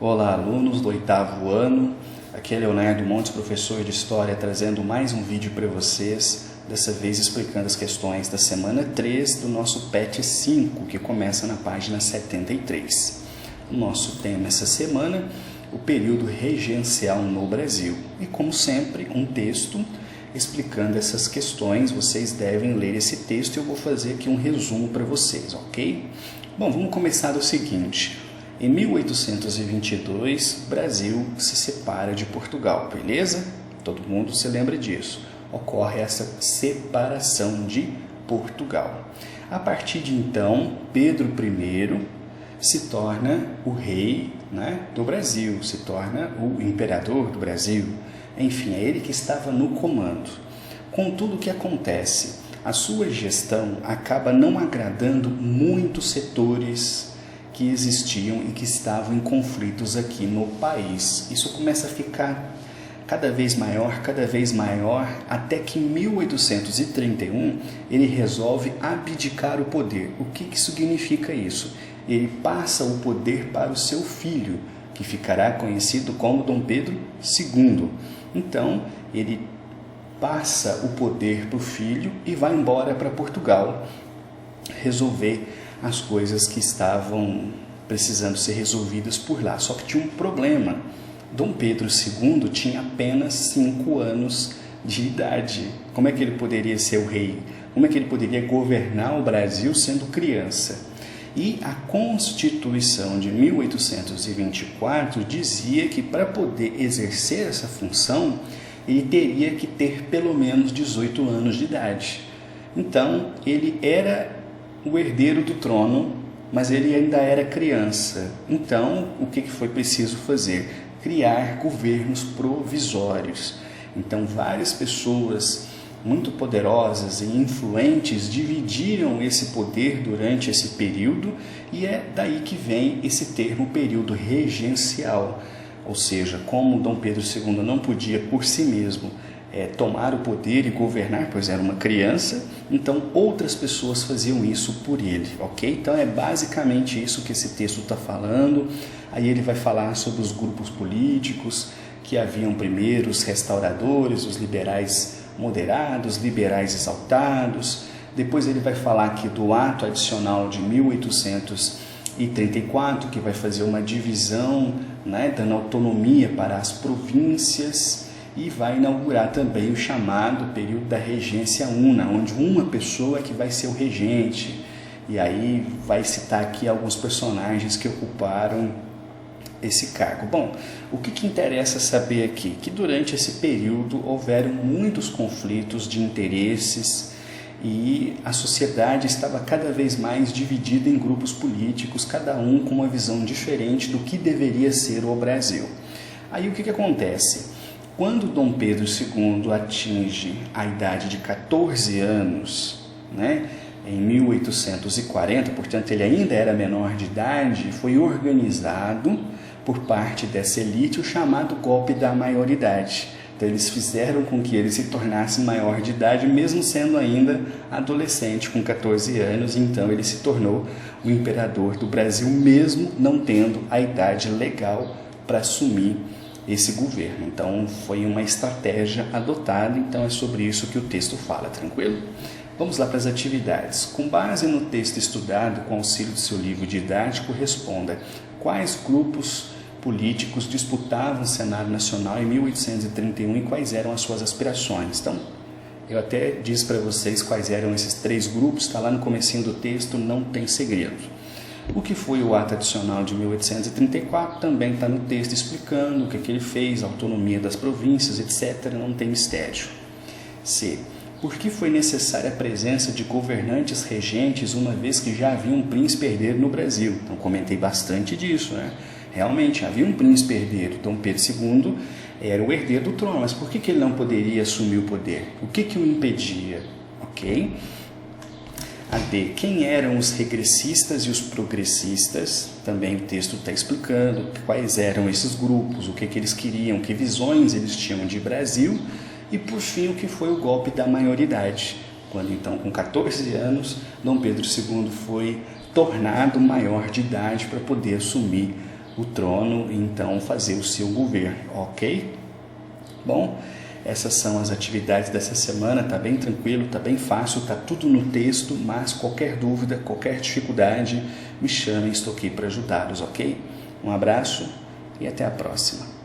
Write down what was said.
Olá, alunos do 8º ano. Aqui é Leonardo Montes, professor de História, trazendo mais um vídeo para vocês, dessa vez explicando as questões da semana 3 do nosso PET 5, que começa na página 73. O nosso tema essa semana, o período regencial no Brasil. E, como sempre, um texto explicando essas questões. Vocês devem ler esse texto e eu vou fazer aqui um resumo para vocês, ok? Bom, vamos começar do seguinte. Em 1822, o Brasil se separa de Portugal, beleza? Todo mundo se lembra disso. Ocorre essa separação de Portugal. A partir de então, Pedro I se torna o rei, do Brasil, se torna o imperador do Brasil. Enfim, é ele que estava no comando. Contudo, o que acontece? A sua gestão acaba não agradando muitos setores que existiam e que estavam em conflitos aqui no país. Isso começa a ficar cada vez maior, até que em 1831 ele resolve abdicar o poder. O que significa isso? Ele passa o poder para o seu filho, que ficará conhecido como Dom Pedro II. Então, ele passa o poder para o filho e vai embora para Portugal resolver as coisas que estavam precisando ser resolvidas por lá. Só que tinha um problema. Dom Pedro II tinha apenas 5 anos de idade. Como é que ele poderia ser o rei? Como é que ele poderia governar o Brasil sendo criança? E a Constituição de 1824 dizia que para poder exercer essa função, ele teria que ter pelo menos 18 anos de idade. Então, ele era o herdeiro do trono, mas ele ainda era criança. Então, o que foi preciso fazer? Criar governos provisórios. Então, várias pessoas muito poderosas e influentes dividiram esse poder durante esse período, e é daí que vem esse termo período regencial. Ou seja, como Dom Pedro II não podia por si mesmo tomar o poder e governar, pois era uma criança, então outras pessoas faziam isso por ele, ok? Então é basicamente isso que esse texto está falando. Aí ele vai falar sobre os grupos políticos que haviam primeiro, os restauradores, os liberais moderados, liberais exaltados. Depois ele vai falar aqui do ato adicional de 1834, que vai fazer uma divisão, dando autonomia para as províncias, e vai inaugurar também o chamado período da regência una, onde uma pessoa que vai ser o regente. E aí vai citar aqui alguns personagens que ocuparam esse cargo. Bom, o que interessa saber aqui? Que durante esse período houveram muitos conflitos de interesses e a sociedade estava cada vez mais dividida em grupos políticos, cada um com uma visão diferente do que deveria ser o Brasil. Aí o que acontece? Quando Dom Pedro II atinge a idade de 14 anos, em 1840, portanto ele ainda era menor de idade, foi organizado por parte dessa elite o chamado golpe da maioridade. Então eles fizeram com que ele se tornasse maior de idade, mesmo sendo ainda adolescente, com 14 anos, então ele se tornou o imperador do Brasil, mesmo não tendo a idade legal para assumir esse governo. Então foi uma estratégia adotada, então é sobre isso que o texto fala, tranquilo? Vamos lá para as atividades. Com base no texto estudado, com auxílio do seu livro didático, responda quais grupos políticos disputavam o Senado Nacional em 1831 e quais eram as suas aspirações. Então, eu até disse para vocês quais eram esses 3 grupos, está lá no comecinho do texto, não tem segredo. O que foi o ato adicional de 1834 também está no texto explicando o que ele fez, a autonomia das províncias, etc. Não tem mistério. C. Por que foi necessária a presença de governantes regentes, uma vez que já havia um príncipe herdeiro no Brasil? Então, comentei bastante disso, Realmente, havia um príncipe herdeiro. Dom Pedro II era o herdeiro do trono, mas por que ele não poderia assumir o poder? O que o impedia? Ok? A D. Quem eram os regressistas e os progressistas? Também o texto está explicando quais eram esses grupos, o que eles queriam, que visões eles tinham de Brasil. E, por fim, o que foi o golpe da maioridade, quando, então, com 14 anos, Dom Pedro II foi tornado maior de idade para poder assumir o trono e então fazer o seu governo, ok? Bom, essas são as atividades dessa semana, tá bem tranquilo, tá bem fácil, tá tudo no texto, mas qualquer dúvida, qualquer dificuldade, me chamem, estou aqui para ajudá-los, ok? Um abraço e até a próxima.